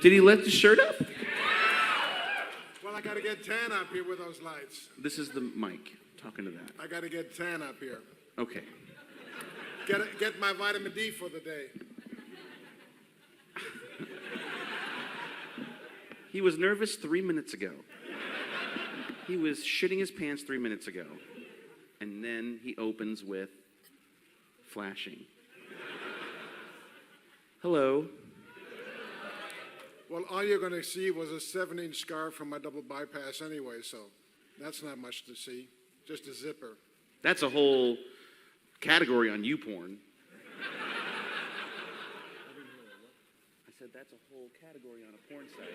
Did he lift his shirt up? Well, I got to get tan up here with those lights. This is the mic. Talking to that. I got to get tan up here. Okay. Get my vitamin D for the day. He was nervous 3 minutes ago. He was shitting his pants 3 minutes ago. And then he opens with flashing. Hello. Well, all you're going to see was a 7-inch scar from my double bypass anyway, so that's not much to see. Just a zipper. That's a whole category on YouPorn. I said that's a whole category on a porn site.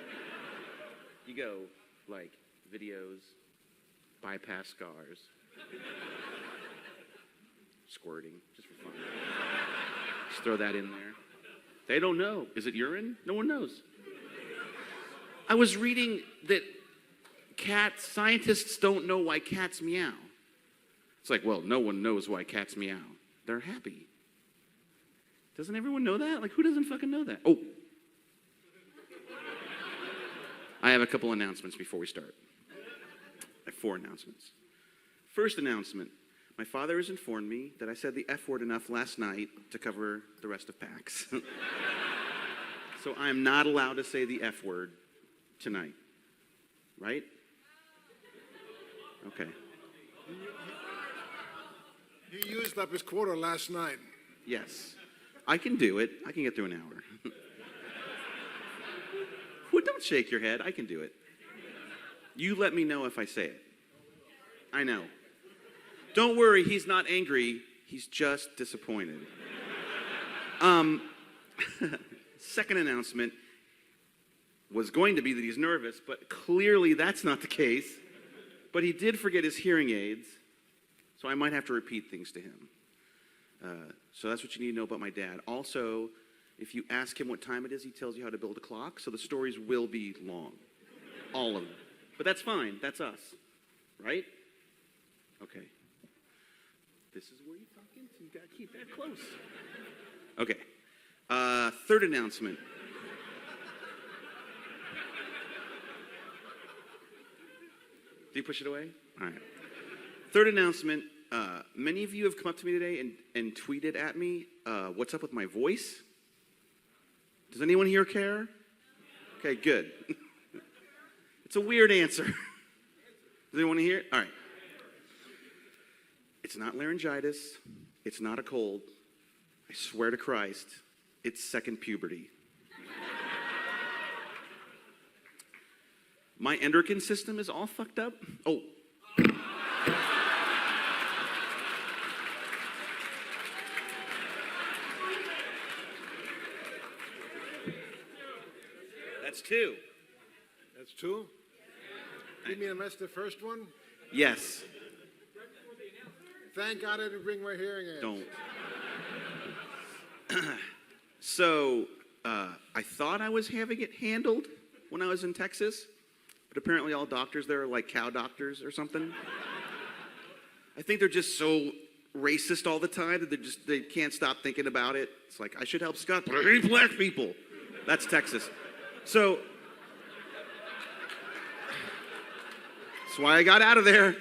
You go, like, videos, bypass scars, squirting, just for fun. Just throw that in there. They don't know. Is it urine? No one knows. I was reading that scientists don't know why cats meow. It's like, well, no one knows why cats meow. They're happy. Doesn't everyone know that? Like, who doesn't fucking know that? Oh. I have a couple announcements before we start. I have 4 announcements. First announcement. My father has informed me that I said the F word enough last night to cover the rest of PAX. So I am not allowed to say the F word tonight. Right? Okay. He used up his quota last night. Yes. I can do it. I can get through an hour. Well, don't shake your head. I can do it. You let me know if I say it. I know. Don't worry, he's not angry. He's just disappointed. Second announcement was going to be that he's nervous, but clearly that's not the case. But he did forget his hearing aids, so I might have to repeat things to him. So that's what you need to know about my dad. Also, if you ask him what time it is, he tells you how to build a clock, so the stories will be long. All of them. But that's fine. That's us. Right? Okay. This is where you talk into. You got to keep that close. Okay. Third announcement. Do you push it away? All right. Third announcement. Many of you have come up to me today and tweeted at me, what's up with my voice? Does anyone here care? Okay, good. It's a weird answer. Does anyone hear it? All right. It's not laryngitis. It's not a cold. I swear to Christ, it's second puberty. My endocrine system is all fucked up. Oh. That's 2. That's 2? You mean I missed the first one? Yes. Thank God I didn't bring my hearing aids. Don't. So, I thought I was having it handled when I was in Texas, but apparently all doctors there are like cow doctors or something. I think they're just so racist all the time that they can't stop thinking about it. It's like, I should help Scott, but I hate black people. That's Texas. So, that's why I got out of there.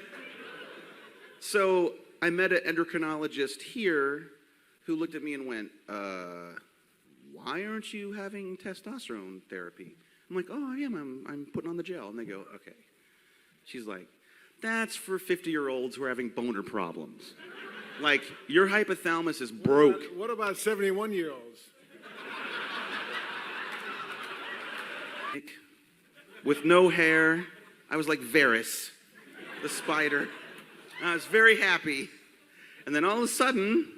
So, I met an endocrinologist here who looked at me and went, why aren't you having testosterone therapy? I'm like, oh, I am. I'm putting on the gel. And they go, okay. She's like, that's for 50-year-olds who are having boner problems. Like, your hypothalamus is broke. What about 71-year-olds? With no hair. I was like Varys, the spider. I was very happy. And then all of a sudden,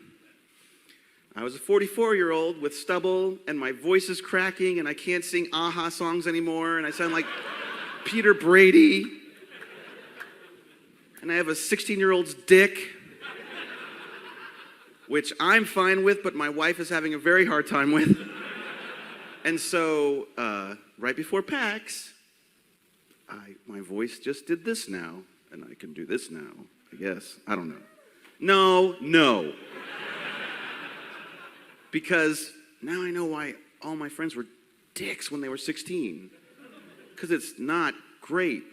I was a 44-year-old with stubble, and my voice is cracking, and I can't sing Aha songs anymore, and I sound like Peter Brady. And I have a 16-year-old's dick, which I'm fine with, but my wife is having a very hard time with. And so, right before PAX, my voice just did this now, and I can do this now, I guess. I don't know. No. Because now I know why all my friends were dicks when they were 16. Because it's not great.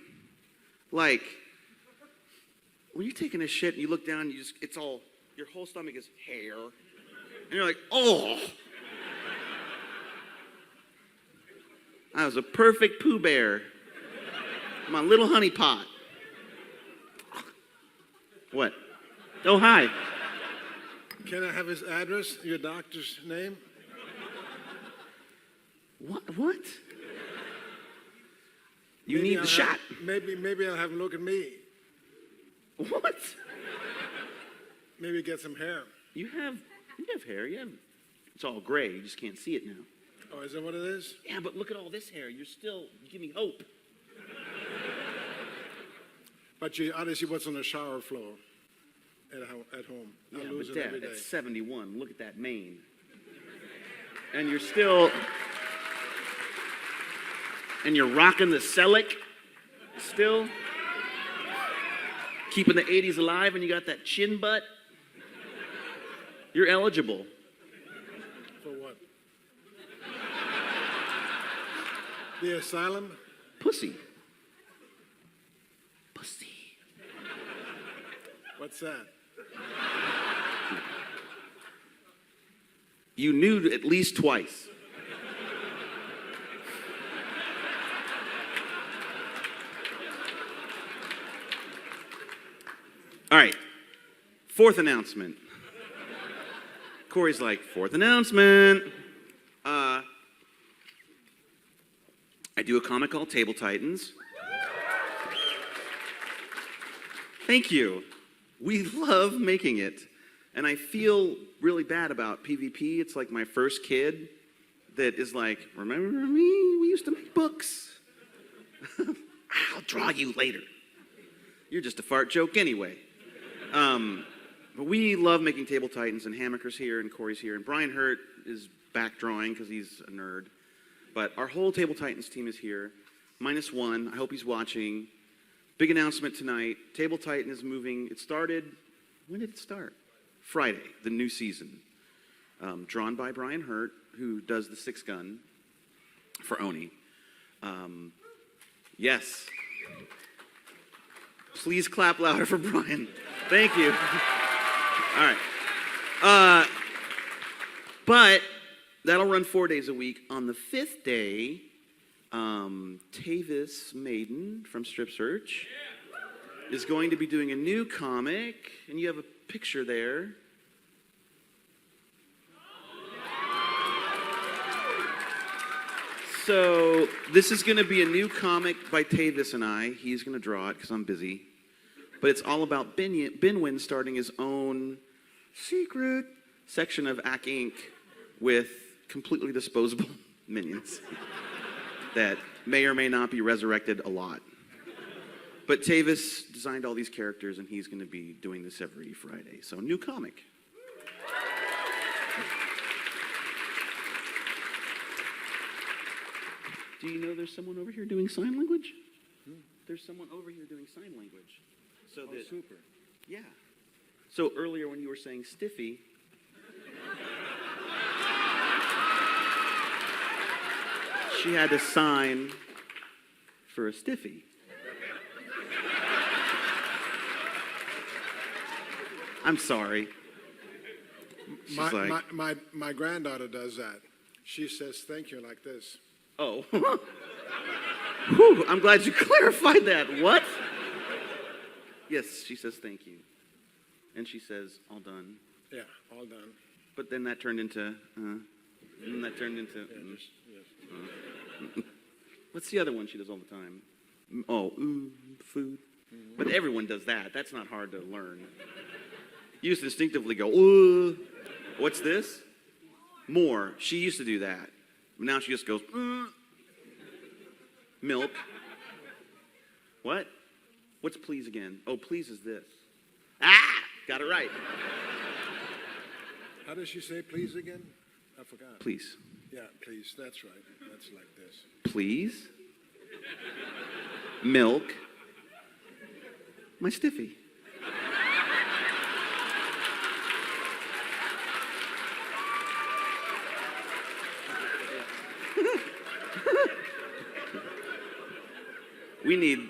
Like, when you're taking a shit and you look down, it's all, your whole stomach is hair. And you're like, oh. I was a perfect Pooh Bear. My little honey pot. What? Oh, hi. Can I have his address, your doctor's name? What? You need the shot. Maybe I'll have him look at me. What? Maybe get some hair. You have hair. It's all gray. You just can't see it now. Oh, is that what it is? Yeah, but look at all this hair. You give me hope. But you ought to see what's on the shower floor at home. I Yeah, lose but it Dad, every day. that's 71. Look at that mane. And you're rocking the Selleck still. Keeping the 80s alive, and you got that chin butt. You're eligible. For what? The asylum? Pussy. What's that? You knew at least twice. All right. Fourth announcement. Corey's like, fourth announcement. I do a comic called Table Titans. Thank you. We love making it. And I feel really bad about PvP. It's like my first kid that is like, remember me? We used to make books. I'll draw you later. You're just a fart joke anyway. But we love making Table Titans, and Hammaker's here, and Corey's here, and Brian Hurt is back drawing because he's a nerd. But our whole Table Titans team is here, minus one. I hope he's watching. Big announcement tonight. Table Titan is moving. It started, when did it start? Friday, the new season. Drawn by Brian Hurt, who does the Six Gun for Oni. Yes. Please clap louder for Brian. Thank you. All right. But that'll run 4 days a week. On the fifth day, Tavis Maiden from Strip Search is going to be doing a new comic, and you have a picture there. So this is going to be a new comic by Tavis and I. He's going to draw it because I'm busy. But it's all about Binwin starting his own secret section of AC Inc. with completely disposable minions that may or may not be resurrected a lot. But Tavis designed all these characters, and he's going to be doing this every Friday. So, new comic. Do you know there's someone over here doing sign language? There's someone over here doing sign language. So that, super. Yeah. So earlier when you were saying stiffy, she had to sign for a stiffy. I'm sorry. She's My granddaughter does that. She says thank you like this. Oh. Whew, I'm glad you clarified that. What? Yes, she says thank you. And she says, all done. Yeah, all done. But then that turned into, What's the other one she does all the time? Oh, food. Mm-hmm. But everyone does that. That's not hard to learn. You used to instinctively go, what's this? More. She used to do that. Now she just goes, milk. What? What's please again? Oh, please is this. Got it right. How does she say please again? I forgot. Please. Yeah, please. That's right. That's like this. Please. Milk. My stiffy. We need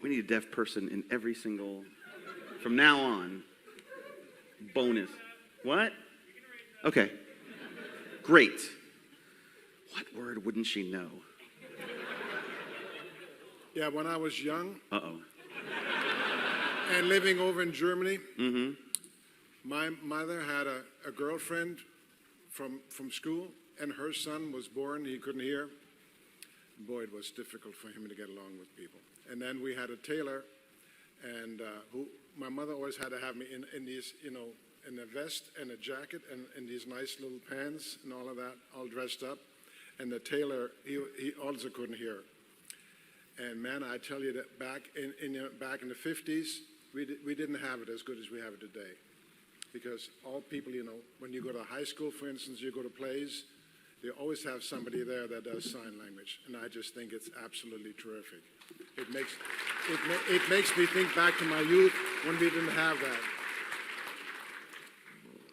a deaf person in every single, from now on, bonus. What? Okay. Great. What word wouldn't she know? Yeah, when I was young Uh-oh. and living over in Germany, Mm-hmm. my mother had a girlfriend from school, and her son was born. He couldn't hear. Boy, it was difficult for him to get along with people. And then we had a tailor, and who my mother always had to have me in these, in a vest and a jacket and these nice little pants and all of that, all dressed up. And the tailor, he also couldn't hear. And man, I tell you that back in the 50s, we didn't have it as good as we have it today. Because all people, when you go to high school, for instance, you go to plays, they always have somebody there that does sign language. And I just think it's absolutely terrific. It makes me think back to my youth when we didn't have that.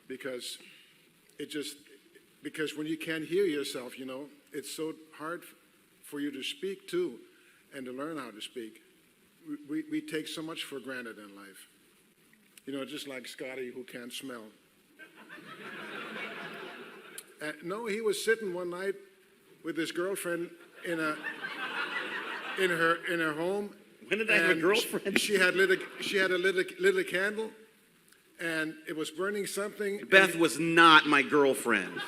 Because when you can't hear yourself, it's so hard for you to speak too and to learn how to speak. We take so much for granted in life. Just like Scotty who can't smell. No, he was sitting one night with his girlfriend in her home. When did I have a girlfriend? She had lit a candle, and it was burning something. Beth was not my girlfriend.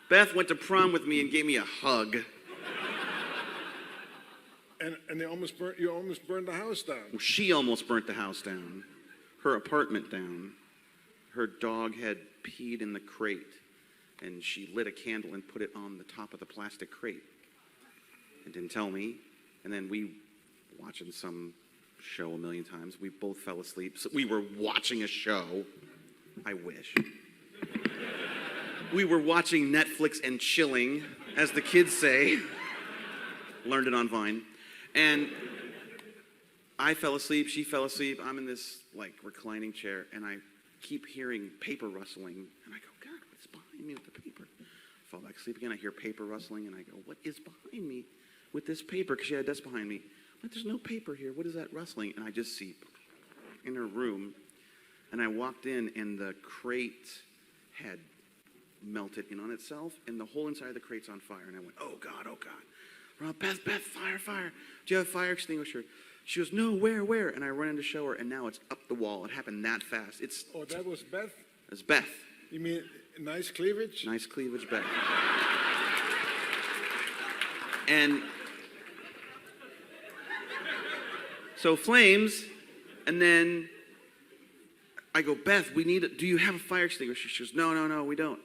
Beth went to prom with me and gave me a hug. And you almost burned the house down. She almost burnt the house down. Her apartment down. Her dog had peed in the crate, and she lit a candle and put it on the top of the plastic crate and didn't tell me. And then we, watching some show a million times, we both fell asleep. So we were watching a show. I wish. We were watching Netflix and chilling, as the kids say. Learned it on Vine. And I fell asleep, she fell asleep. I'm in this reclining chair, and I keep hearing paper rustling. And I go, God, what's behind me with the paper? I fall back asleep again. I hear paper rustling, and I go, what is behind me with this paper? Because she had a desk behind me. I'm like, there's no paper here. What is that rustling? And I just see in her room. And I walked in, and the crate had melted in on itself, and the whole inside of the crate's on fire. And I went, oh, God, oh, God. Beth, fire. Do you have a fire extinguisher? She goes, no, where? And I run in to show her, and now it's up the wall. It happened that fast. Oh, that was Beth? It's Beth. You mean nice cleavage? Nice cleavage, Beth. And so flames, and then I go, Beth, do you have a fire extinguisher? She goes, no, we don't.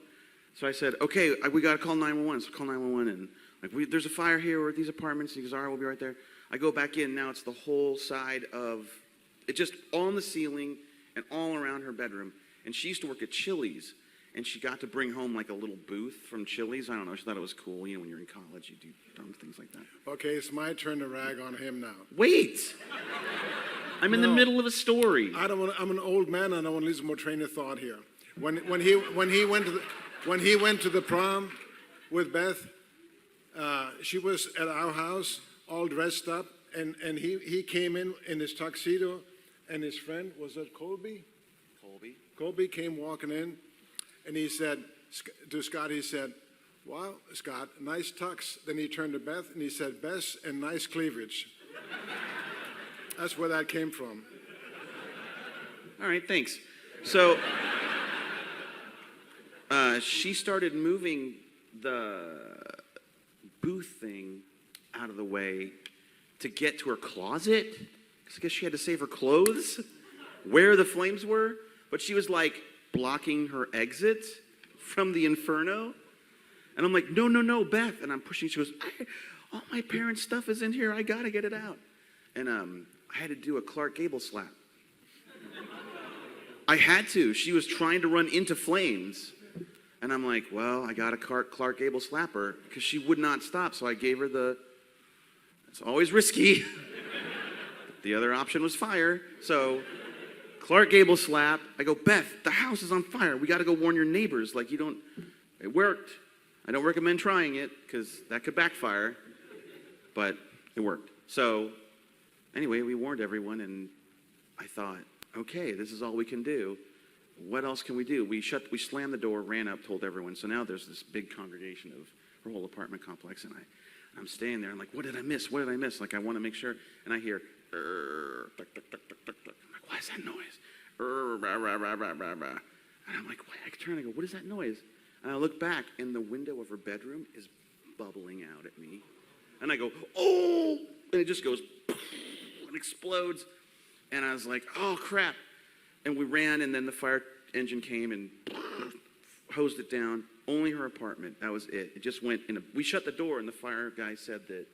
So I said, okay, we got to call 911. So call 911, and there's a fire here or at these apartments. He goes, all right, we'll be right there. I go back in. Now it's the whole side of it, just on the ceiling and all around her bedroom. And she used to work at Chili's, and she got to bring home a little booth from Chili's. I don't know. She thought it was cool. When you're in college, you do dumb things like that. Okay, it's my turn to rag on him now. Wait. I'm in the middle of a story. I'm an old man, and I don't want to lose more train of thought here. When he went to the prom with Beth, she was at our house, all dressed up, and he came in his tuxedo, and his friend, was that Colby? Colby came walking in, and he said to Scott, he said, wow, Scott, nice tux. Then he turned to Beth, and he said, Bess, and nice cleavage. That's where that came from. All right, thanks. So she started moving the booth thing out of the way to get to her closet, because I guess she had to save her clothes where the flames were, but she was blocking her exit from the inferno. And I'm like, no, Beth. And I'm pushing. She goes, all my parents' stuff is in here. I got to get it out. And I had to do a Clark Gable slap. I had to. She was trying to run into flames. And I'm like, well, I got a Clark Gable slap her, because she would not stop. So I gave her it's always risky. The other option was fire. So Clark Gable slap. I go, Beth, the house is on fire. We got to go warn your neighbors. It worked. I don't recommend trying it because that could backfire, but it worked. So anyway, we warned everyone, and I thought, okay, this is all we can do. What else can we do? We slammed the door, ran up, told everyone. So now there's this big congregation of our whole apartment complex, and I'm staying there. I'm like, what did I miss? What did I miss? Like, I want to make sure. And I hear, tuck, tuck, tuck, tuck, tuck, tuck. I'm like, what is that noise? Rah, rah, rah, rah, rah, rah. And I'm like, I turn and I go, what is that noise? And I look back, and the window of her bedroom is bubbling out at me. And I go, oh! And it just goes, and explodes. And I was like, oh, crap. And we ran, and then the fire engine came and hosed it down. Only her apartment. That was it. It just went in we shut the door, and the fire guy said that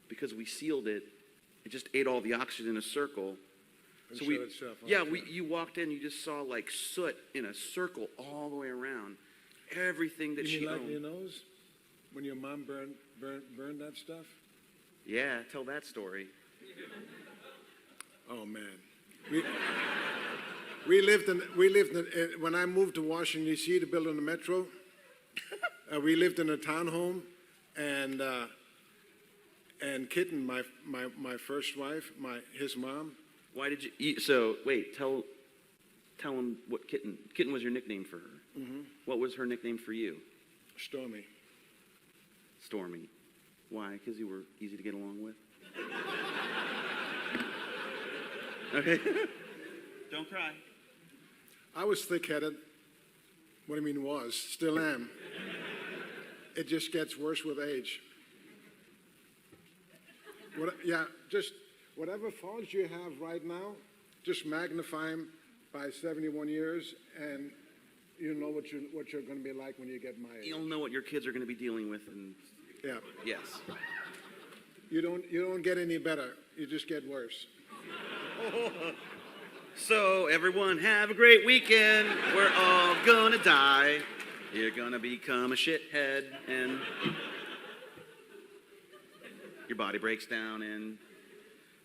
because we sealed it, it just ate all the oxygen in a circle. And So shut itself off. yeah, you walked in, you just saw like soot in a circle all the way around. Everything that You she mean like owned. your nose? When your mom burned that stuff? Yeah, tell that story. Oh man, we lived in when I moved to Washington D.C. to build in the metro. We lived in a townhome, and Kitten, my first wife, his mom. Why did you? So wait, tell him what Kitten. Kitten was your nickname for her. Mm-hmm. What was her nickname for you? Stormy. Stormy. Why? Because you were easy to get along with. Okay. Don't cry. I was thick-headed. What do you mean was? Still am. It just gets worse with age. Just whatever faults you have right now, just magnify them by 71 years, and you know what you're going to be like when you get my age. You'll know what your kids are going to be dealing with, and Yeah. yes. You don't get any better. You just get worse. So everyone have a great weekend. We're all gonna die. You're gonna become a shithead, and your body breaks down, and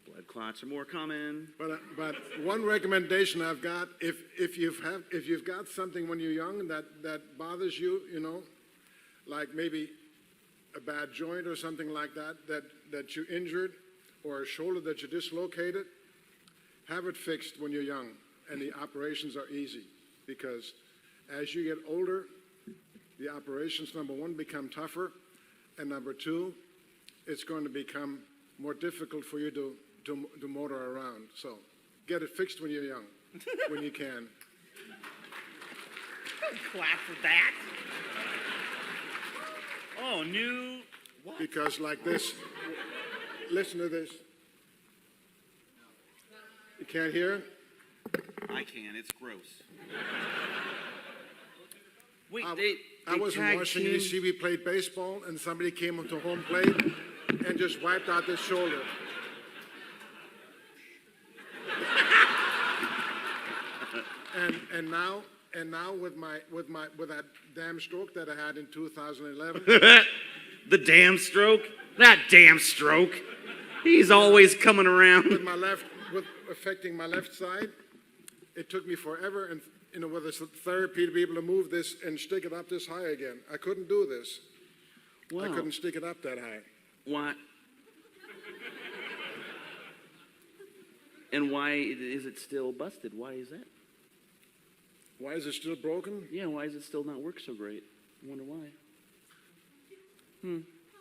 blood clots are more common. But one recommendation I've got, if you've got something when you're young that bothers you, like maybe a bad joint or something like that you injured, or a shoulder that you dislocated, have it fixed when you're young, and the operations are easy, because as you get older, the operations, number one, become tougher, and number two, it's going to become more difficult for you to motor around. So get it fixed when you're young, when you can. Clap for that. Oh, new what? Because like this, listen to this. You can't hear? I can. It's gross. Wait, I was in tag Washington, team- D.C. We played baseball, and somebody came onto home plate and just wiped out this shoulder. and now with that damn stroke that I had in 2011, The damn stroke. That damn stroke. He's always coming around. with affecting my left side, it took me forever and with this therapy to be able to move this and stick it up this high again. I couldn't do this. Wow. I couldn't stick it up that high. Why? And why is it still busted? Why is that? Why is it still broken? Yeah, why does it still not work so great? I wonder why.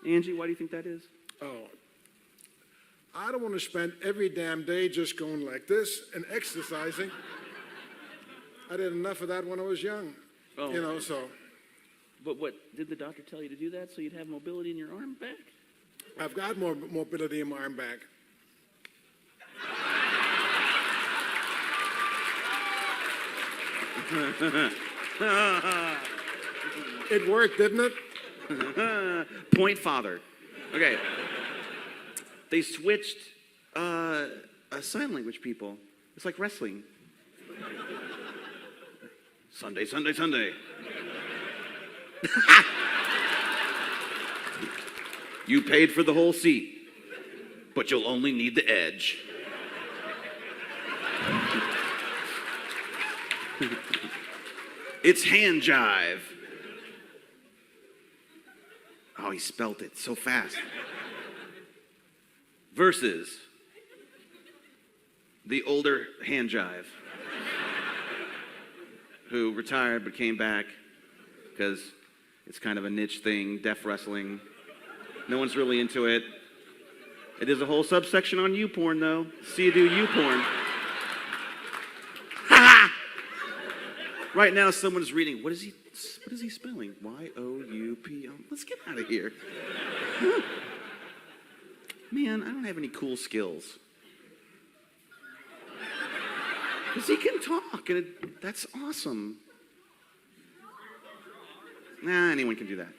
Angie, why do you think that is? Oh, I don't want to spend every damn day just going like this and exercising. I did enough of that when I was young, Oh. so. But what, did the doctor tell you to do that so you'd have mobility in your arm back? I've got more mobility in my arm back. It worked, didn't it? Point father. Okay. They switched sign language people. It's like wrestling. Sunday, Sunday, Sunday. You paid for the whole seat, but you'll only need the edge. It's hand jive. Oh, he spelt it so fast. Versus the older hand jive who retired but came back because it's kind of a niche thing, deaf wrestling. No one's really into it. It is a whole subsection on YouPorn, though. See you do YouPorn. Right now, someone's reading. What is he spelling? Y-O-U-P. Let's get out of here. Man, I don't have any cool skills. Because he can talk, and that's awesome. Nah, anyone can do that.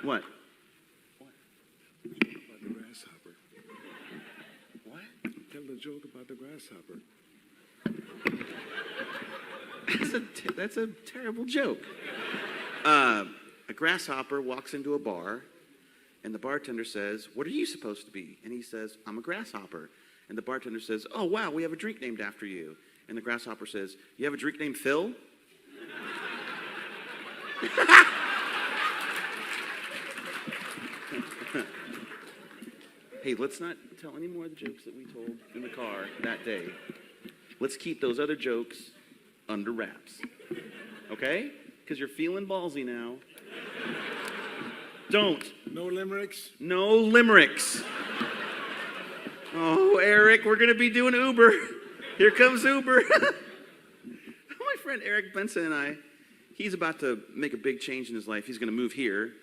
What? About the grasshopper. What? Tell the joke about the grasshopper. That's a terrible joke. A grasshopper walks into a bar, and the bartender says, "What are you supposed to be?" And he says, "I'm a grasshopper." And the bartender says, "Oh, wow, we have a drink named after you." And the grasshopper says, "You have a drink named Phil?" Hey, let's not tell any more of the jokes that we told in the car that day. Let's keep those other jokes under wraps. Okay? Because you're feeling ballsy now. Don't. No limericks? No limericks. Oh, Eric, we're going to be doing Uber. Here comes Uber. My friend Eric Benson and he's about to make a big change in his life. He's going to move here.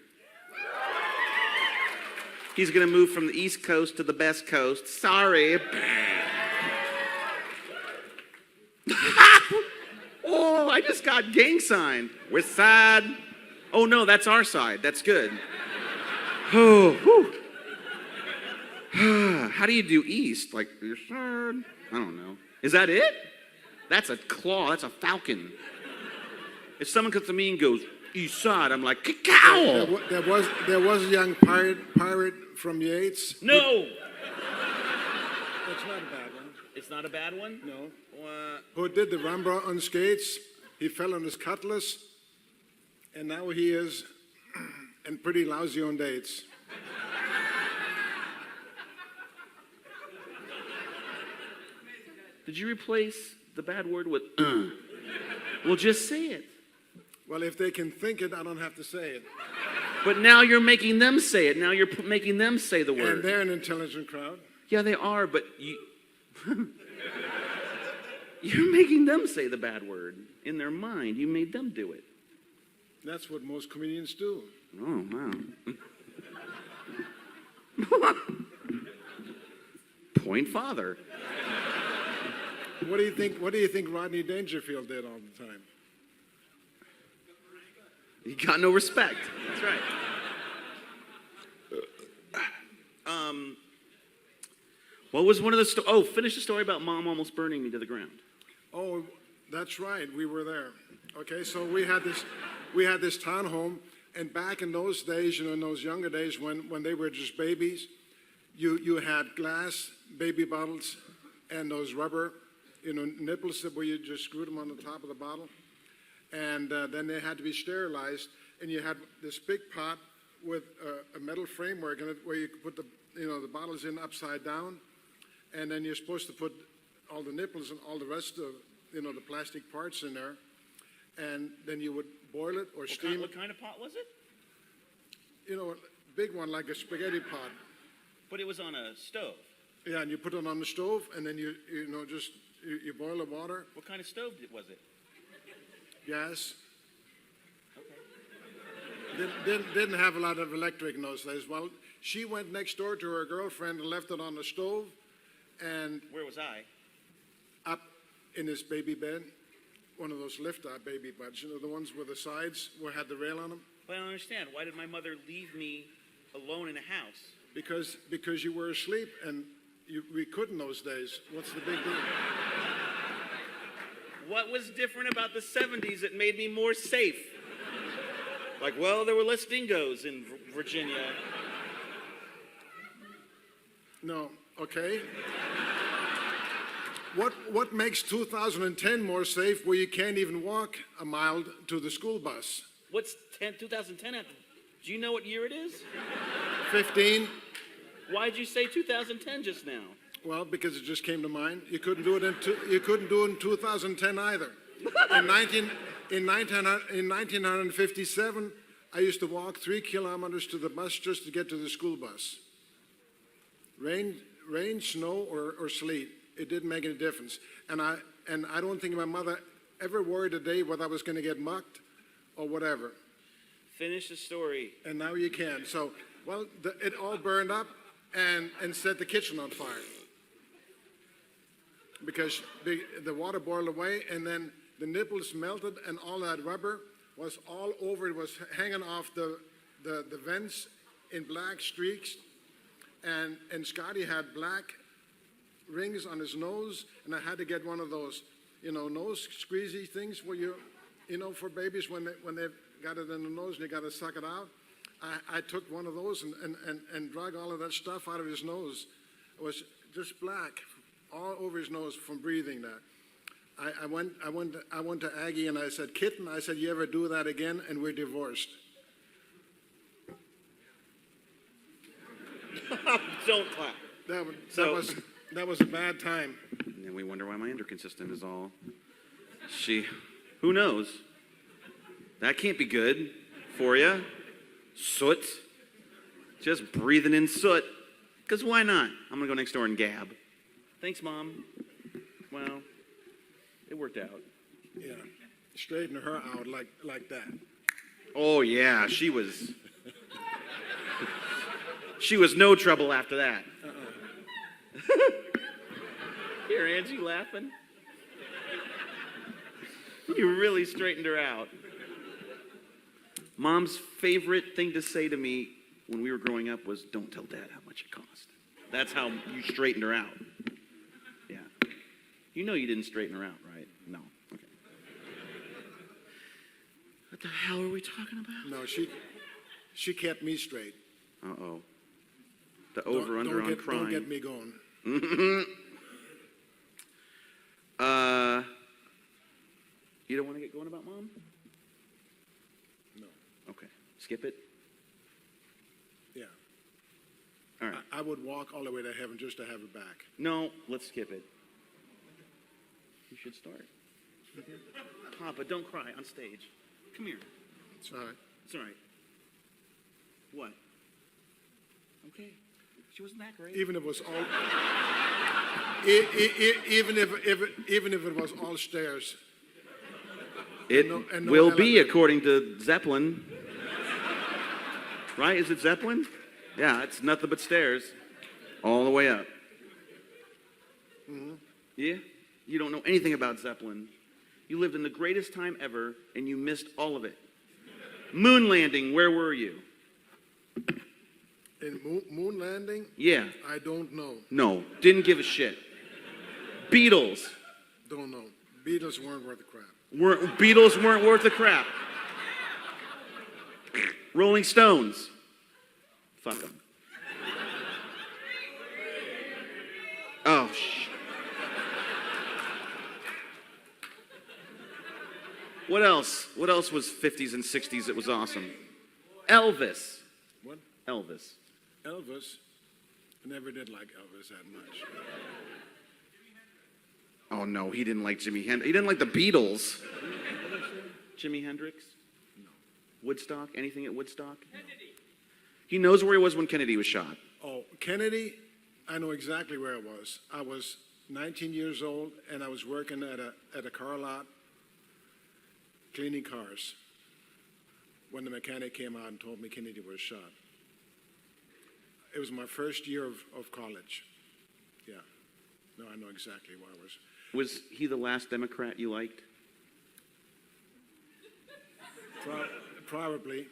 He's going to move from the East Coast to the Best Coast. Sorry. Oh, I just got gang signed. Which side? Oh, no, that's our side. That's good. Oh, whew. How do you do East? Like, your side? I don't know. Is that it? That's a claw. That's a falcon. If someone comes to me and goes, East side, I'm like, cacao. There was a young pirate from Yates. No. That's not a bad one. It's not a bad one? No. Who did the Rambra on skates? He fell on his cutlass, and now he is and pretty lousy on dates. Did you replace the bad word with Well, just say it. Well, if they can think it, I don't have to say it. But now you're making them say it. Now you're making them say the word. And they're an intelligent crowd. Yeah, they are, but you're making them say the bad word. In their mind, you made them do it. That's what most comedians do. Oh, wow. Point father. What do you think Rodney Dangerfield did all the time? He got no respect. That's right. What was one of the finish the story about Mom almost burning me to the ground. Oh, that's right. We were there. Okay, so we had this townhome, and back in those days, in those younger days when they were just babies, you had glass baby bottles and those rubber, nipples where you just screwed them on the top of the bottle, and then they had to be sterilized, and you had this big pot with a metal framework in it where you could put the bottles in upside down, and then you're supposed to put all the nipples and all the rest of the plastic parts in there, and then you would boil it or steam it. What kind of pot was it? A big one like a spaghetti pot. But it was on a stove. Yeah, and you put it on the stove, and then you boil the water. What kind of stove was it? Gas. Okay. Didn't have a lot of electric in those days. Well, she went next door to her girlfriend and left it on the stove, and where was I? Up in this baby bed, one of those lift-up baby beds, the ones with the sides where had the rail on them. But I don't understand. Why did my mother leave me alone in a house? Because you were asleep, and we couldn't those days. What's the big deal? What was different about the 70s that made me more safe? Like, well, there were less dingoes in Virginia. No, okay. What makes 2010 more safe where you can't even walk a mile to the school bus? What's 2010 have to... Do you know what year it is? 15. Why'd you say 2010 just now? Well, because it just came to mind. You couldn't do it you couldn't do it in 2010 either. In 1957, I used to walk 3 kilometers to the bus just to get to the school bus. Rain, snow, or sleet, it didn't make any difference. And I don't think my mother ever worried a day whether I was going to get mucked or whatever. Finish the story. And now you can. So, well, it all burned up and set the kitchen on fire. Because the water boiled away, and then the nipples melted, and all that rubber was all over. It was hanging off the vents in black streaks, and Scotty had black rings on his nose, and I had to get one of those, nose squeezy things where for babies when they've got it in the nose and you got to suck it out. I took one of those and drug all of that stuff out of his nose. It was just black all over his nose from breathing that. I went to Aggie and I said, "Kitten," I said, "you ever do that again, and we're divorced." Don't clap. That was a bad time. And then we wonder why my endocrine system is all... Who knows? That can't be good for you. Soot. Just breathing in soot. Because why not? I'm going to go next door and gab. Thanks, Mom. Well, it worked out. Yeah. Straighten her out like that. Oh, yeah. She was no trouble after that. Here, Angie, laughing. You really straightened her out. Mom's favorite thing to say to me when we were growing up was, "Don't tell Dad how much it cost." That's how you straightened her out. Yeah. You know you didn't straighten her out, right? No. Okay. What the hell are we talking about? No, she kept me straight. Uh-oh. The over-under on crying. Don't get me going. You don't want to get going about Mom? No. Okay. Skip it? Yeah. All right. I would walk all the way to heaven just to have her back. No, let's skip it. You should start. Papa, don't cry on stage. Come here. It's all right. It's all right. What? Okay. She wasn't that great. Even if it was all, even if it was all stairs. It no will be, elevator. according to Zeppelin. Right? Is it Zeppelin? Yeah, it's nothing but stairs. All the way up. Mm-hmm. Yeah? You don't know anything about Zeppelin. You lived in the greatest time ever, and you missed all of it. Moon landing, where were you? In moon landing? Yeah. I don't know. No, didn't give a shit. Beatles. Don't know. Beatles weren't worth the crap. Beatles weren't worth the crap. Rolling Stones. Fuck them. Oh, What else? What else was 50s and 60s that was awesome? Elvis. What? Elvis. Elvis? I never did like Elvis that much. Oh, no, he didn't like Jimi Hendrix. He didn't like the Beatles. Jimi Hendrix? No. Woodstock? Anything at Woodstock? Kennedy. He knows where he was when Kennedy was shot. Oh, Kennedy, I know exactly where I was. I was 19 years old, and I was working at a car lot, cleaning cars, when the mechanic came out and told me Kennedy was shot. It was my first year of college. Yeah. No, I know exactly where I was. Was he the last Democrat you liked? Probably.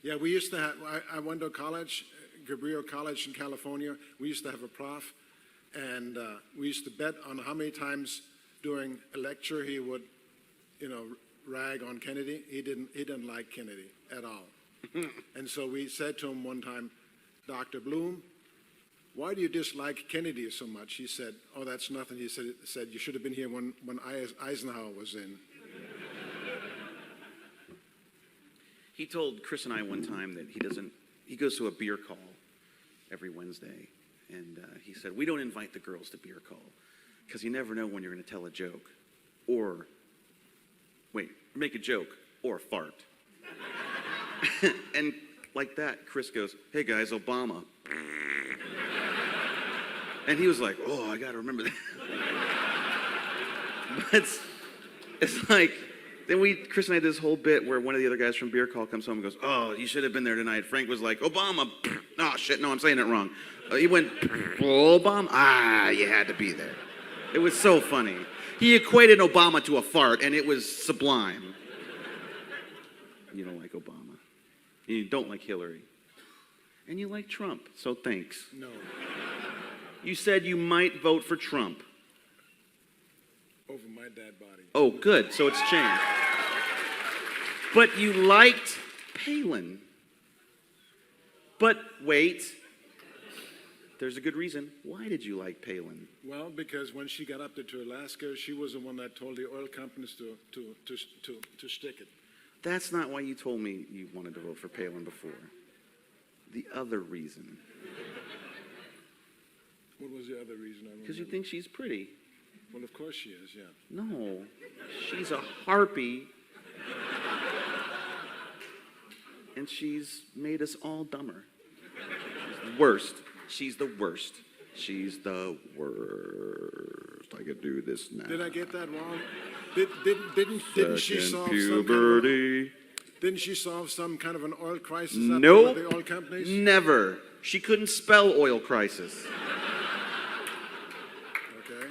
Yeah, we used to have, I went to college, Gabriel College in California. We used to have a prof, and we used to bet on how many times during a lecture he would, rag on Kennedy. He didn't like Kennedy at all. And so we said to him one time, "Dr. Bloom, why do you dislike Kennedy so much?" He said, "Oh, that's nothing." He said "You should have been here when Eisenhower was in." He told Chris and I one time that he goes to a beer call every Wednesday. And he said, we don't invite the girls to beer call because you never know when you're going to tell a joke or, make a joke or fart. And like that, Chris goes, hey guys, Obama. And he was like, oh, I got to remember that. But it's like, then Chris and I did this whole bit where one of the other guys from beer call comes home and goes, oh, you should have been there tonight. Frank was like, Obama. Oh, shit, no, I'm saying it wrong. He went, Obama. Ah, you had to be there. It was so funny. He equated Obama to a fart, and it was sublime. You don't like Obama. You don't like Hillary. And you like Trump, so thanks. No. You said you might vote for Trump. Over my dead body. Oh, good. So it's changed. But you liked Palin. But wait. There's a good reason. Why did you like Palin? Well, because when she got up there to Alaska, she was the one that told the oil companies to stick it. That's not why you told me you wanted to vote for Palin before. The other reason. What was the other reason? Because you think she's pretty. Well, of course she is, yeah. No, she's a harpy. And she's made us all dumber. She's the worst. She's the worst. She's the worst. I could do this now. Did I get that wrong? Didn't she solve puberty. Didn't she solve some kind of an oil crisis Nope. with the oil companies? Never. She couldn't spell oil crisis. Okay.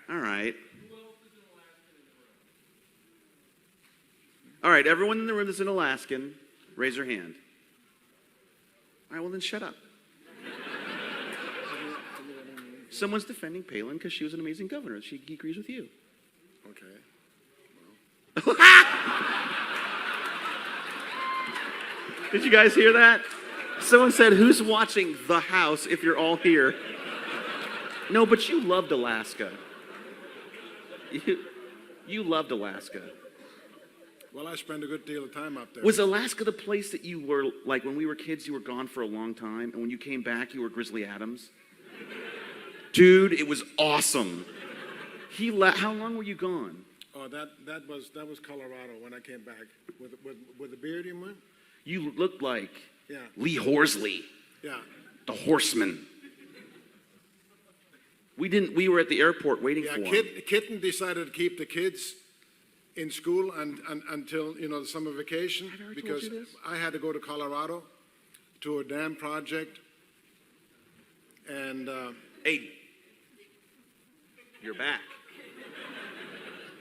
All right. All right, everyone in the room that's an Alaskan, raise your hand. All right, well then shut up. Someone's defending Palin because she was an amazing governor. He agrees with you. Okay. Did you guys hear that? Someone said, who's watching The House if you're all here? No, but you loved Alaska. You loved Alaska. Well, I spent a good deal of time up there. Was Alaska the place that you were, like when we were kids, you were gone for a long time, and when you came back, you were Grizzly Adams? Dude, it was awesome. How long were you gone? Oh, that was Colorado when I came back. With the beard, you mean? You looked like Yeah. Lee Horsley, Yeah. the horseman. We were at the airport waiting Yeah, for him. Kitten decided to keep the kids in school until the summer vacation Have I already because told you this? I had to go to Colorado to a dam project, and Hey, you're back.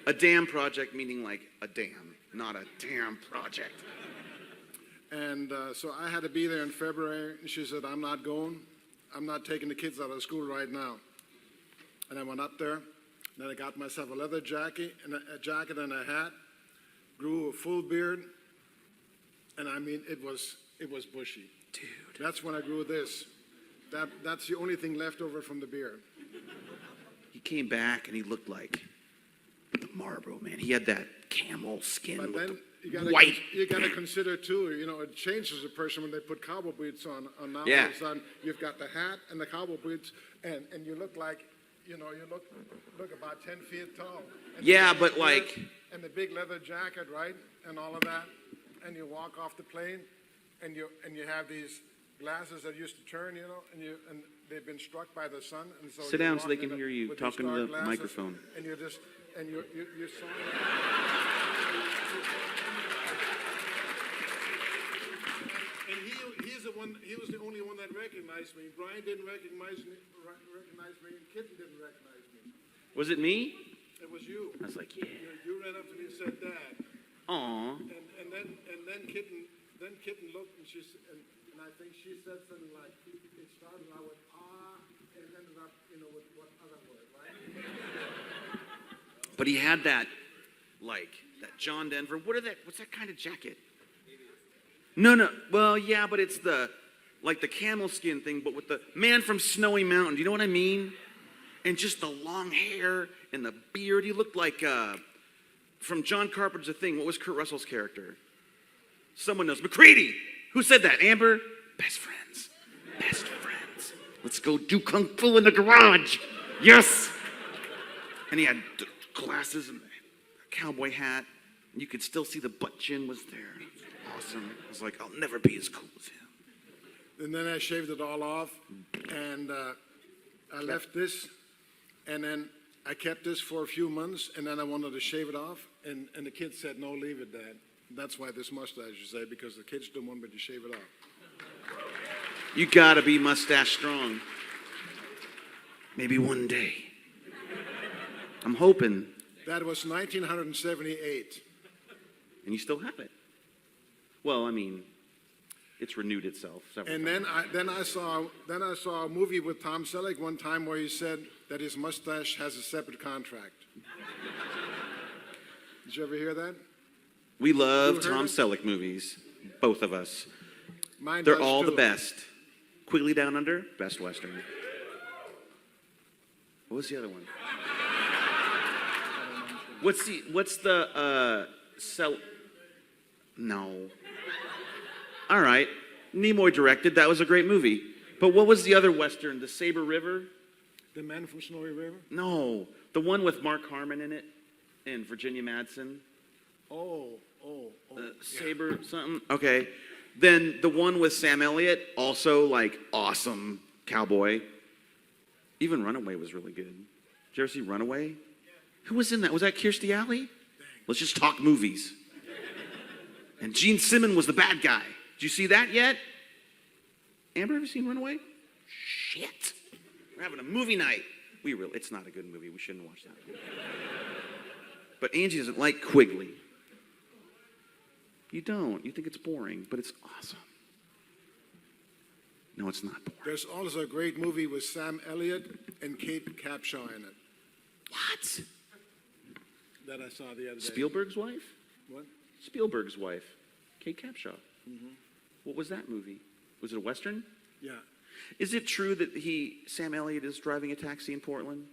A dam project meaning like a dam, not a dam project. so I had to be there in February. And she said, "I'm not going. I'm not taking the kids out of school right now." And I went up there. Then I got myself a leather jacket and a hat. Grew a full beard, and I mean it was bushy. Dude. That's when I grew this. That's the only thing left over from the beard. He came back and he looked like the Marlboro Man. He had that camel skin But with then the white. you gotta consider too. It changes a person when they put cowboy boots on. Now Yeah. all of a sudden you've got the hat and the cowboy boots, and you look like you look about 10 feet tall. And Yeah, the but beard like- and the big leather jacket, right, and all of that, and you walk off the plane, and you have these glasses that used to turn, and they've been struck by the sun, and so Sit you down so walk they can in hear you with these talking to dark the glasses, microphone. and you saw that. And he was the only one that recognized me. Brian didn't recognize me, and Kitten didn't recognize me. Was it me? It was you. I was like, yeah. You ran up to me and said, "Dad." Aw. And then Kitten looked, and I think she said something like, it started out with and it ended up, with what other word, right? But he had that John Denver. What's that kind of jacket? No. Well, yeah, but it's the camel skin thing, but with the Man from Snowy Mountain. Do you know what I mean? And just the long hair and the beard. He looked like, from John Carpenter's The Thing, what was Kurt Russell's character? Someone knows. McCready! Who said that? Amber? Best friends. Best friends. Let's go do kung fu in the garage. Yes! And he had glasses and a cowboy hat. And you could still see the butt chin was there. Awesome. I was like, I'll never be as cool as him. And then I shaved it all off, and I left this, and then I kept this for a few months, and then I wanted to shave it off, and the kids said, no, leave it, Dad. That's why this mustache, you say, because the kids don't want me to shave it off. You gotta be mustache strong. Maybe one day. I'm hoping. That was 1978. And you still have it. Well, I mean, it's renewed itself several And times. then I saw a movie with Tom Selleck one time where he said that his mustache has a separate contract. Did you ever hear that? We love You heard Tom it? Selleck movies, both of us. Mine They're does all the too. best. Quigley Down Under, best Western. What was the other one? What's the No. All right. Nimoy directed. That was a great movie. But what was the other Western? The Saber River? The Man from Snowy River? No. The one with Mark Harmon in it and Virginia Madsen. Oh. Saber something. Okay. Then the one with Sam Elliott, also like awesome cowboy. Even Runaway was really good. Did you ever see Runaway? Who was in that? Was that Kirstie Alley? Let's just talk movies. And Gene Simmons was the bad guy. Did you see that yet? Amber, have you seen Runaway? Shit. We're having a movie night. It's not a good movie. We shouldn't watch that. But Angie doesn't like Quigley. You don't. You think it's boring, but it's awesome. No, it's not boring. There's also a great movie with Sam Elliott and Kate Capshaw in it What? that I saw the other day. Spielberg's wife? What? Spielberg's wife, Kate Capshaw. What was that movie? Was it a Western? Yeah. Is it true that Sam Elliott is driving a taxi in Portland?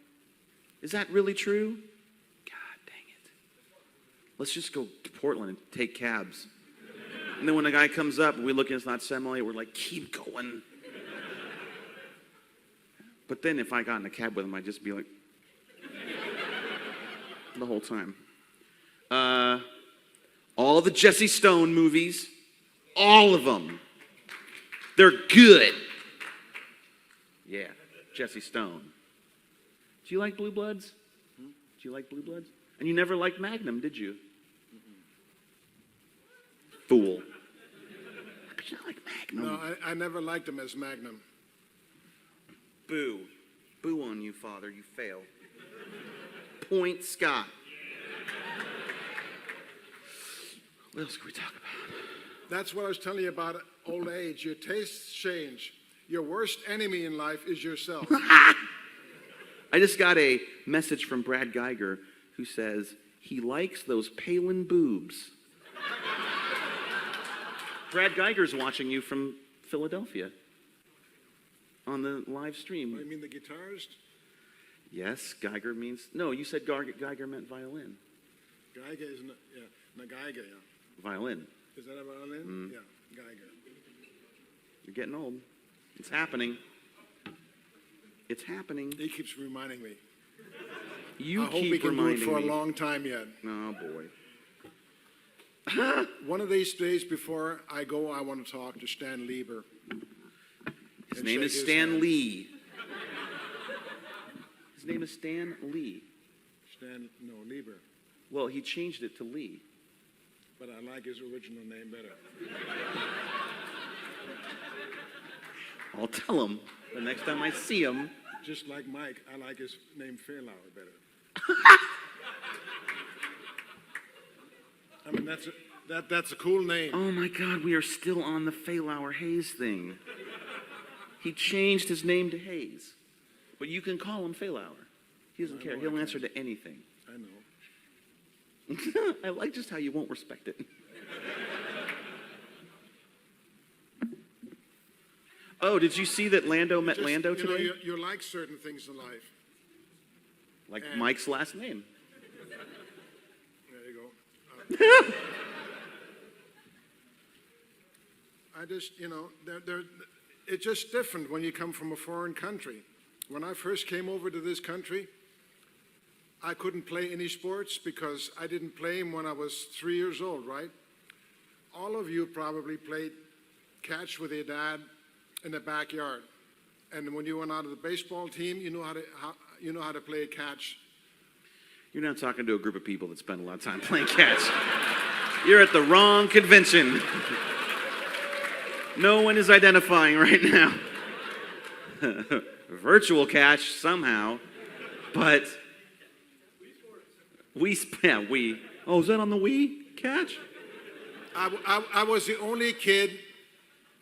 Is that really true? God dang it. Let's just go to Portland and take cabs. And then when the guy comes up and we look and it's not Sam Elliott, we're like, keep going. But then if I got in a cab with him, I'd just be like, the whole time. All the Jesse Stone movies, all of them. They're good. Yeah, Jesse Stone. Do you like Blue Bloods? Do you like Blue Bloods? And you never liked Magnum, did you? Fool. How could you not like Magnum? No, I never liked him as Magnum. Boo. Boo on you, Father. You fail. Point Scott. What else can we talk about? That's what I was telling you about old age. Your tastes change. Your worst enemy in life is yourself. I just got a message from Brad Geiger who says he likes those Palin boobs. Brad Geiger's watching you from Philadelphia on the live stream. You mean the guitarist? Yes, Geiger means... No, you said Geiger meant violin. Geiger is not, yeah. No, Geiger, yeah. Violin. Is that a violin? Yeah, Geiger. You're getting old. It's happening. It's happening. He keeps reminding me. You I hope we keep can do it reminding for a me. long time yet. Oh, boy. One of these days before I go, I want to talk to Stan Lieber. His and name shake is his Stan hand. Lee. His name is Stan Lee. No, Lieber. Well, he changed it to Lee. But I like his original name better. I'll tell him the next time I see him. Just like Mike, I like his name Fairlauer better. I mean, that's a cool name. Oh my God, we are still on the Faylauer Hayes thing. He changed his name to Hayes. But you can call him Faylauer. He doesn't care. He'll answer to anything. I know. I like just how you won't respect it. Oh, did you see that Lando met Lando You know, today? you like certain things in life. Like Mike's last name. There you go. I just, it's just different when you come from a foreign country. When I first came over to this country, I couldn't play any sports because I didn't play them when I was 3 years old, right? All of you probably played catch with your dad in the backyard. And when you went out of the baseball team, you know how to play catch. You're not talking to a group of people that spend a lot of time playing catch. You're at the wrong convention. No one is identifying right now. Virtual catch somehow, but we. Oh, is that on the Wii catch? I was the only kid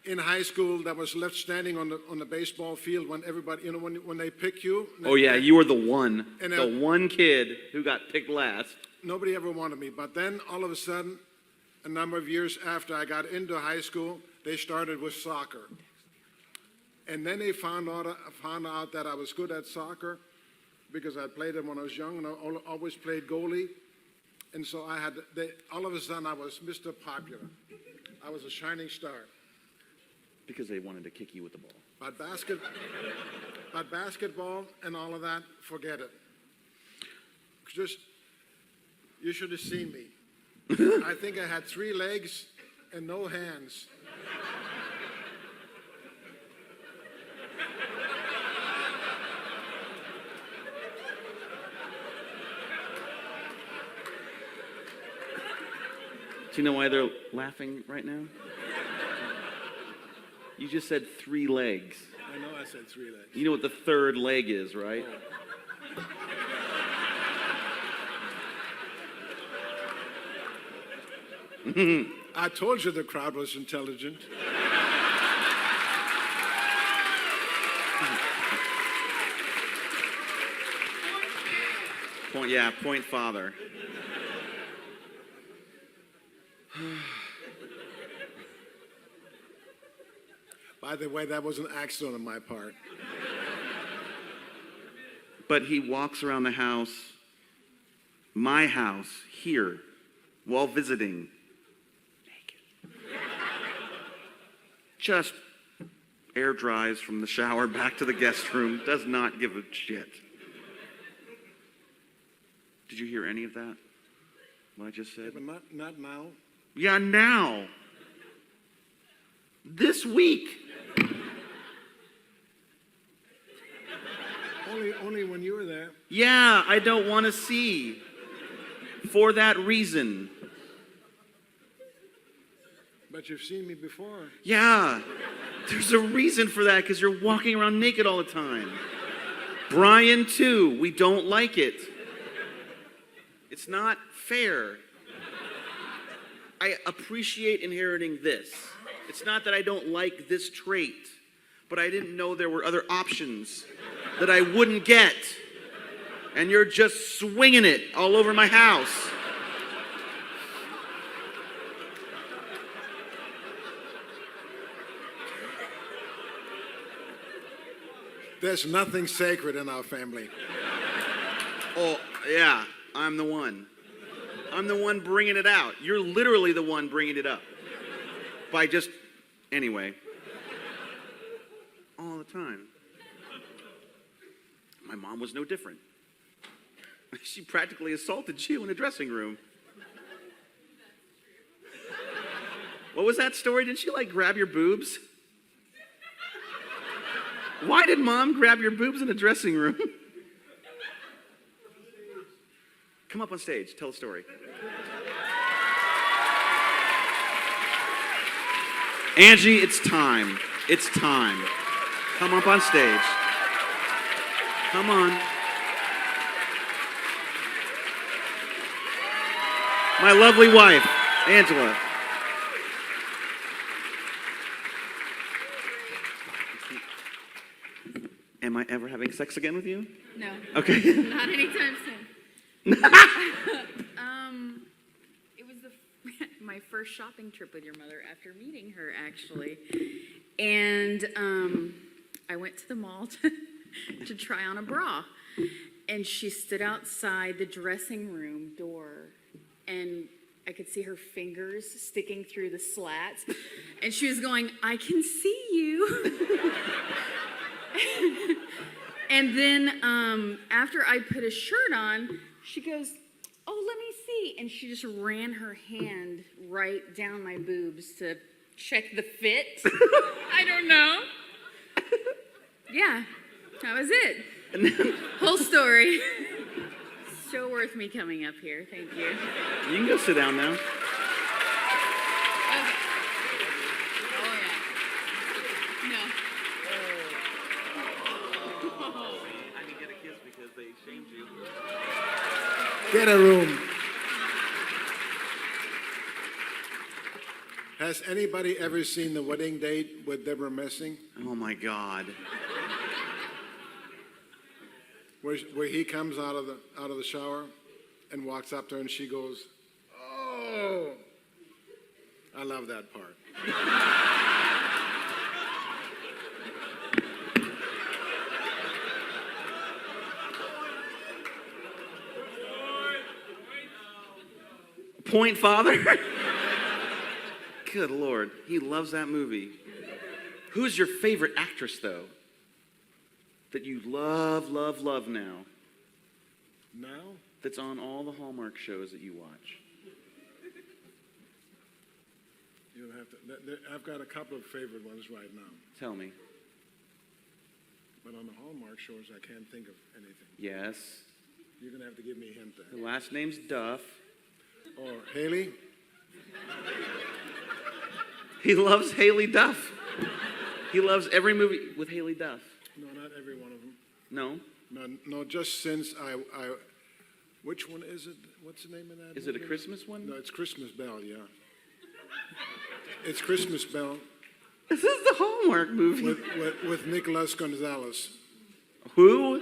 in high school that was left standing on the baseball field when everybody, when they pick you. Oh yeah, you were the one kid who got picked last. Nobody ever wanted me, but then all of a sudden, a number of years after I got into high school, they started with soccer. And then they found out that I was good at soccer because I played it when I was young and I always played goalie. And so all of a sudden I was Mr. Popular. I was a shining star. Because they wanted to kick you with the ball. But basketball and all of that, forget it. You should have seen me. I think I had 3 legs and no hands. Do you know why they're laughing right now? You just said 3 legs. I know I said 3 legs. You know what the 3rd leg is, right? Oh. I told you the crowd was intelligent. Point father. By the way, that was an accident on my part. But he walks around the house, my house, here, while visiting, naked. Just air dries from the shower back to the guest room, does not give a shit. Did you hear any of that? What I just said? Yeah, but not now. Yeah, now. This week. Only when you were there. Yeah, I don't want to see. For that reason. But you've seen me before. Yeah. There's a reason for that, because you're walking around naked all the time. Brian, too. We don't like it. It's not fair. I appreciate inheriting this. It's not that I don't like this trait, but I didn't know there were other options that I wouldn't get. And you're just swinging it all over my house. There's nothing sacred in our family. Oh, yeah, I'm the one. I'm the one bringing it out. You're literally the one bringing it up. By just, anyway. All the time. My mom was no different. She practically assaulted you in a dressing room. What was that story? Did she grab your boobs? Why did mom grab your boobs in a dressing room? Come up on stage, tell a story. Angie, it's time. It's time. Come up on stage. Come on. My lovely wife, Angela. Am I ever having sex again with you? No. Okay. Not anytime soon. It was my first shopping trip with your mother after meeting her, actually. And I went to the mall to try on a bra. and she stood outside the dressing room door, and I could see her fingers sticking through the slats, and she was going, "I can see you." And then after I put a shirt on, she goes, "Oh, let me see." And she just ran her hand right down my boobs to check the fit. I don't know. Yeah, that was it. Whole story. So worth me coming up here. Thank you. You can go sit down now. Okay. Oh, yeah. No. I didn't get a kiss because they shamed you. Get a room. Has anybody ever seen The Wedding Date with Deborah Messing? Oh my God. Where he comes out of the shower and walks up to her and she goes, "Oh." I love that part. Point, Father? Good Lord. He loves that movie. Who's your favorite actress, though? That you love, love, love now? Now? That's on all the Hallmark shows that you watch. You'll have to. I've got a couple of favorite ones right now. Tell me. But on the Hallmark shows, I can't think of anything. Yes. You're going to have to give me a hint The there. last name's Duff. Or Haley? He loves Haley Duff. He loves every movie with Haley Duff. No, not every one of them. No? No, just since I which one is it? What's the name of that? Is it a movie? Christmas one? No, it's Christmas Bell, yeah. It's Christmas Bell This is the Hallmark movie. with Nicholas Gonzalez. Who?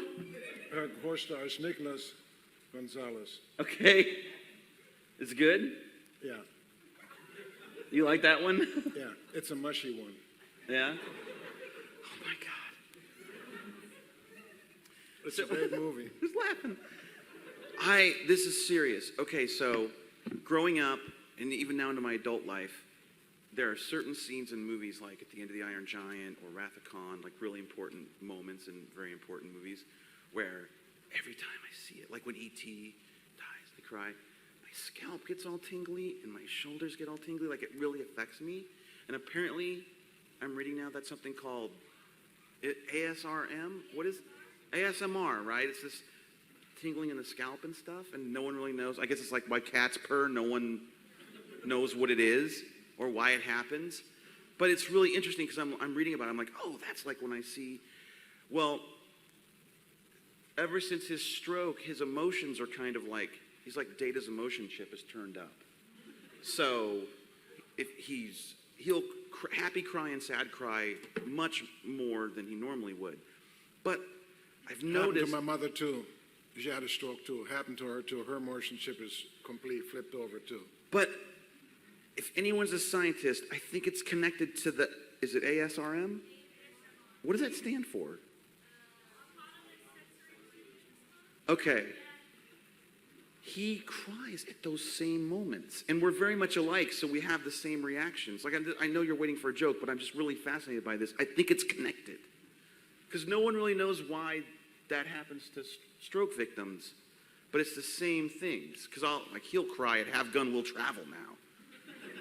Her co-stars Nicholas Gonzalez. Okay. It's good? Yeah, You like that one? yeah. It's a mushy one. Yeah? Oh my God. It's a great movie. Who's laughing? This is serious. Okay, so growing up, and even now into my adult life, there are certain scenes in movies like at the end of The Iron Giant or Wrath of Khan, like really important moments in very important movies, where every time I see it, like when E.T. dies, I cry, my scalp gets all tingly and my shoulders get all tingly, like it really affects me. And apparently, I'm reading now that's something called ASRM. What is ASMR, right? It's this tingling in the scalp and stuff, and no one really knows. I guess it's like why cats purr. No one knows what it is or why it happens. But it's really interesting because I'm reading about it. I'm like, oh, that's like when I see, well, ever since his stroke, his emotions are kind of like, he's like Data's emotion chip is turned up. So if he'll happy cry and sad cry much more than he normally would. But I've noticed... Happened to my mother, too. She had a stroke, too. Happened to her, too. Her emotion chip is completely flipped over, too. But if anyone's a scientist, I think it's connected to the... Is it ASRM? What does that stand for? Okay. He cries at those same moments. And we're very much alike, so we have the same reactions. Like, I know you're waiting for a joke, but I'm just really fascinated by this. I think it's connected. Because no one really knows why that happens to stroke victims. But it's the same things. Because he'll cry at Have Gun Will Travel now.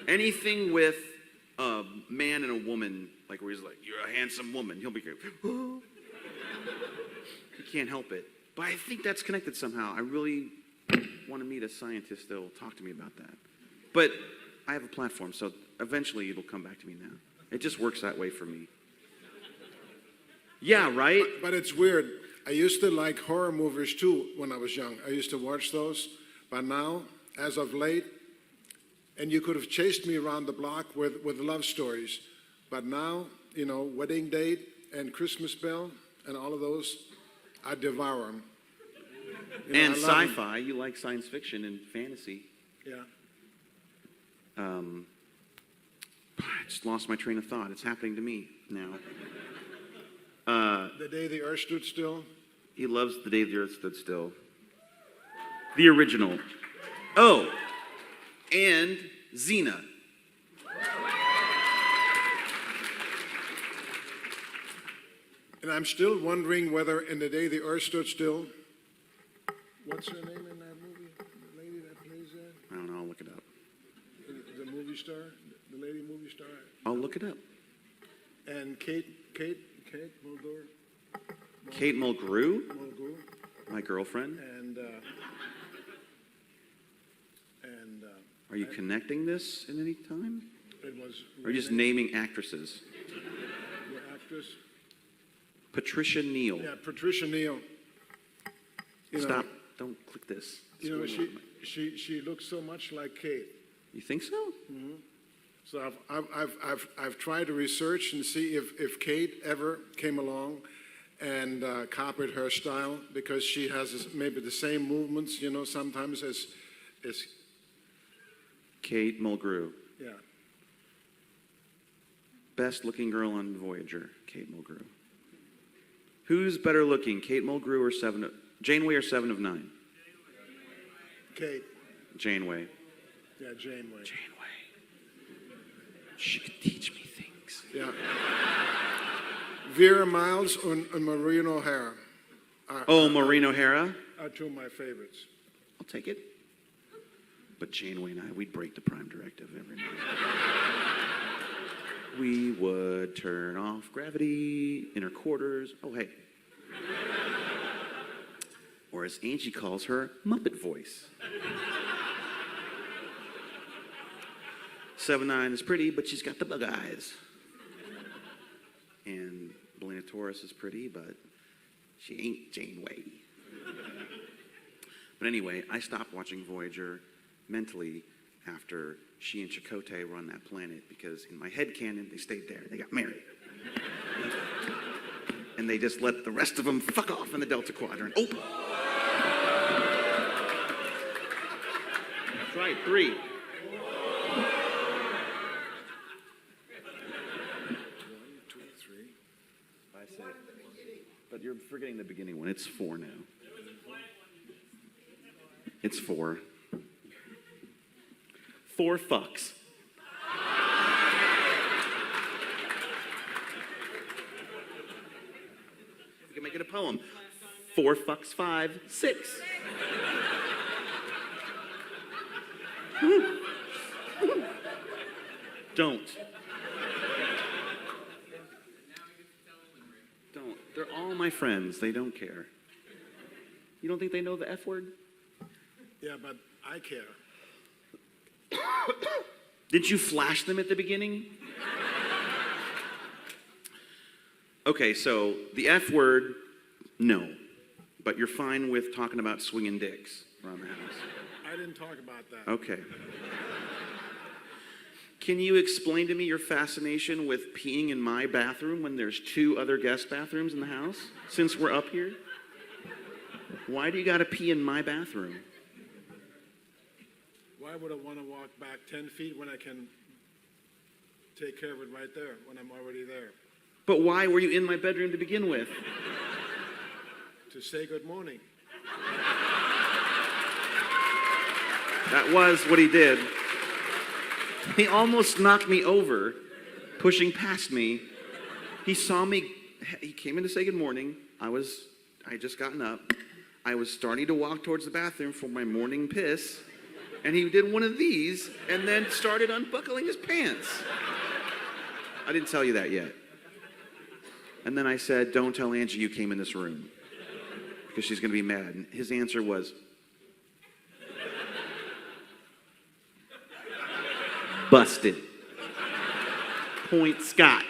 Anything with a man and a woman, like where he's like, you're a handsome woman. He'll be like, oh. He can't help it. But I think that's connected somehow. I really want to meet a scientist that will talk to me about that. But I have a platform, so eventually it'll come back to me now. It just works that way for me. Yeah, right? But it's weird. I used to like horror movies, too, when I was young. I used to watch those. But now, as of late, and you could have chased me around the block with love stories. But now, Wedding Date and Christmas Bell and all of those, I devour them. And sci-fi, you like science fiction and fantasy. Yeah. I just lost my train of thought. It's happening to me now. The Day the Earth Stood Still. He loves The Day the Earth Stood Still. The original. Oh, and Xena. And I'm still wondering whether in The Day the Earth Stood Still, what's her name in that movie? The lady that plays there? I don't know, I'll look it up. The movie star? The lady movie star? I'll look it up. And Kate Mulgrew? Kate Mulgrew, Mulgrew. my girlfriend. And Are you connecting this in any time? it was... Or are you just naming actresses? The actress? Patricia Neal. Yeah, Patricia Neal. You know, Stop. Don't click this. It's You know, going on my- she looks so much like Kate. You think so? So I've tried to research and see if Kate ever came along and copied her style, because she has maybe the same movements, you know, sometimes as Kate Mulgrew. yeah. Best looking girl on Voyager, Kate Mulgrew. Who's better looking, Kate Mulgrew or Janeway or 7 of 9? Kate. Janeway. Yeah, Janeway. Janeway. She could teach me things. Yeah. Vera Miles and Maureen O'Hara Oh, Maureen O'Hara? are two of my favorites. I'll take it. But Janeway and I, we'd break the Prime Directive every night. We would turn off gravity in her quarters. Oh, hey. Or as Angie calls her, Muppet voice. 7-9 is pretty, but she's got the bug eyes. And Belina Torres is pretty, but she ain't Janeway. But anyway, I stopped watching Voyager mentally after she and Chakotay were on that planet, because in my headcanon, they stayed there. They got married. And they just let the rest of them fuck off in the Delta Quadrant. Oh! That's right, 3. 1, 2, 3. I said it. But you're forgetting the beginning one. It's 4 now. It's 4. 4 fucks. You can make it a poem. 4 fucks 5, 6. Don't. Don't. They're all my friends. They don't care. You don't think they know the F word? Yeah, but I care. Did you flash them at the beginning? Okay, so the F word, no. But you're fine with talking about swinging dicks around the house. I didn't talk about that. Okay. Can you explain to me your fascination with peeing in my bathroom when there's 2 other guest bathrooms in the house, since we're up here? Why do you gotta pee in my bathroom? Why would I want to walk back 10 feet when I can take care of it right there, when I'm already there? But why were you in my bedroom to begin with? To say good morning. That was what he did. He almost knocked me over, pushing past me. He saw me, he came in to say good morning. I had just gotten up. I was starting to walk towards the bathroom for my morning piss, and he did one of these and then started unbuckling his pants. I didn't tell you that yet. And then I said, don't tell Angie you came in this room, because she's going to be mad. And his answer was, busted. Point Scott.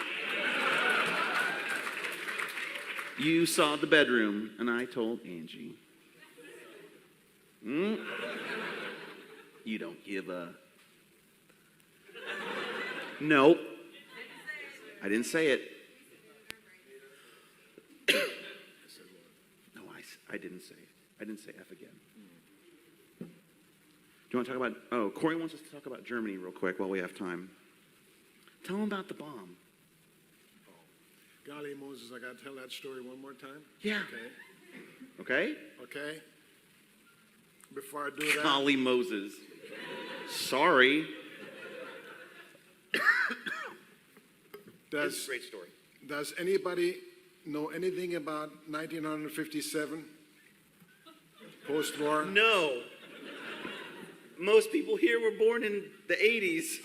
You saw the bedroom, and I told Angie. You don't give a... Nope. I didn't say it. No, I didn't say it. I didn't say F again. Do you want to talk about... Oh, Corey wants us to talk about Germany real quick while we have time. Tell him about the bomb. Golly Moses, I got to tell that story one more time? Yeah. Okay. Okay? Okay? Before I do that, Golly Moses. Sorry. That's a great story. does anybody know anything about 1957? Post-war? No. Most people here were born in the 80s.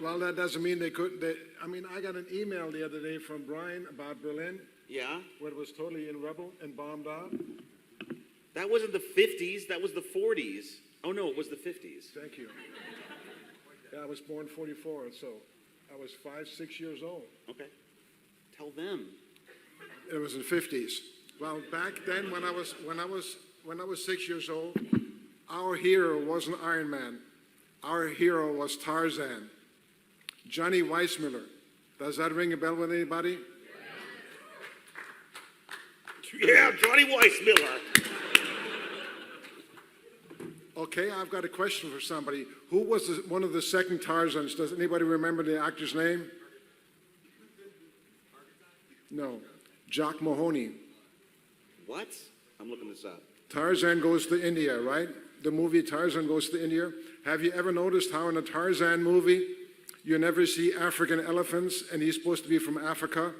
Well, that doesn't mean they couldn't. I mean, I got an email the other day from Brian about Berlin, Yeah? where it was totally in rubble and bombed out. That wasn't the 50s, that was the 40s. Oh no, it was the 50s. Thank you. Yeah, I was born 44, so I was 5, 6 years old. Okay. Tell them. It was in the 50s. Well, back then, when I was 6 years old, our hero wasn't Iron Man. Our hero was Tarzan. Johnny Weissmuller. Does that ring a bell with anybody? Yeah, Johnny Weissmuller. Okay, I've got a question for somebody. Who was one of the second Tarzans? Does anybody remember the actor's name? No. Jock Mahoney. What? I'm looking this up. Tarzan Goes to India, right? The movie Tarzan Goes to India. Have you ever noticed how in a Tarzan movie you never see African elephants and he's supposed to be from Africa?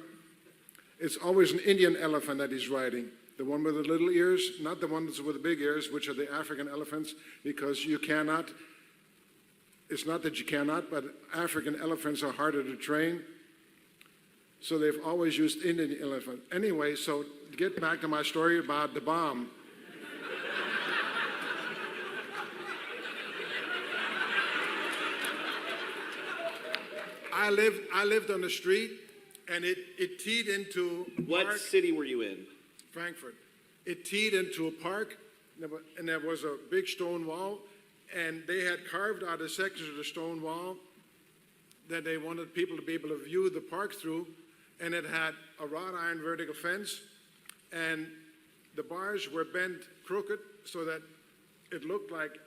It's always an Indian elephant that he's riding. The one with the little ears, not the ones with the big ears, which are the African elephants, because you cannot, it's not that you cannot, but African elephants are harder to train. So they've always used Indian elephant. Anyway, so to get back to my story about the bomb. I lived on the street, and it teed into a What park, city were you in? Frankfurt. It teed into a park, and there was a big stone wall, and they had carved out a section of the stone wall that they wanted people to be able to view the park through, and it had a wrought iron vertical fence, and the bars were bent crooked so that it looked like,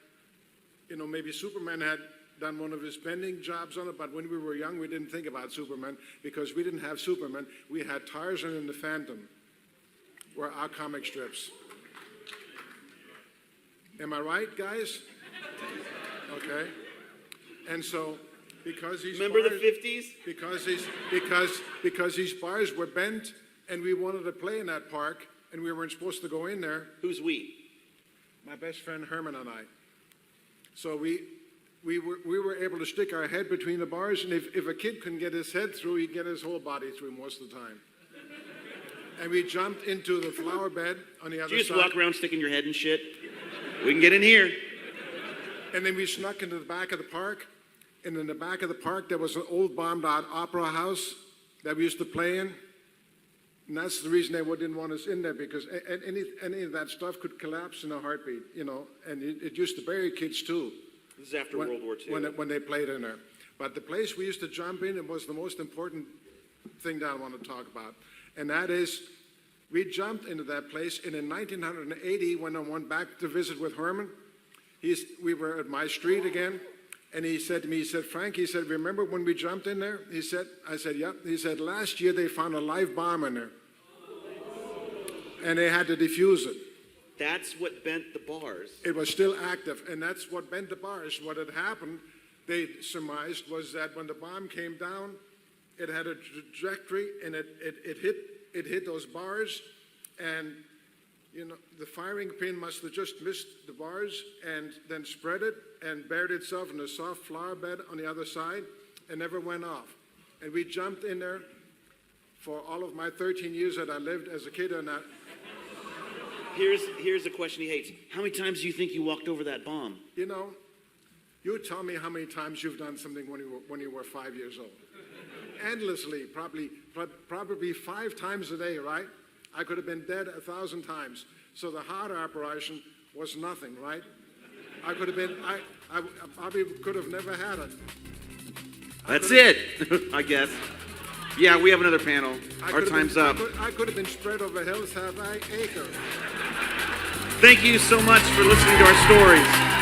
you know, maybe Superman had done one of his bending jobs on it, but when we were young, we didn't think about Superman because we didn't have Superman. We had Tarzan and the Phantom were our comic strips. Am I right, guys? Okay. And so, because these Remember bars, the 50s? because these bars were bent, and we wanted to play in that park, and we weren't supposed to go in there. Who's we? My best friend Herman and I. So we were able to stick our head between the bars, and if a kid couldn't get his head through, he'd get his whole body through most of the time. And we jumped into the flower bed on the other Did you just side. walk around sticking your head in shit? We can get in here. And then we snuck into the back of the park. And in the back of the park, there was an old bombed-out opera house that we used to play in. And that's the reason they didn't want us in there, because any of that stuff could collapse in a heartbeat, you know. And it used to bury kids, too. This is after World War II. When they played in there. But the place we used to jump in, it was the most important thing that I want to talk about. And that is, we jumped into that place, and in 1980, when I went back to visit with Herman, we were at my street again, and he said to me, he said, Frank, he said, remember when we jumped in there? He said, I said, yep. He said, last year they found a live bomb in there, and they had to defuse it. That's what bent the bars. It was still active, and that's what bent the bars. What had happened, they surmised, was that when the bomb came down, it had a trajectory, and it hit those bars, and you know the firing pin must have just missed the bars and then spread it and buried itself in a soft flower bed on the other side and never went off. And we jumped in there for all of my 13 years that I lived as a kid on that. Here's a question he hates. How many times do you think you walked over that bomb? You know, you tell me how many times you've done something when you were 5 years old. Endlessly, probably 5 times a day, right? I could have been dead 1,000 times. So the heart operation was nothing, right? I could have been, I probably could have never had it. That's it, I guess. Yeah, we have another panel. Our time's up. I could have been spread over hills half acre. Thank you so much for listening to our stories.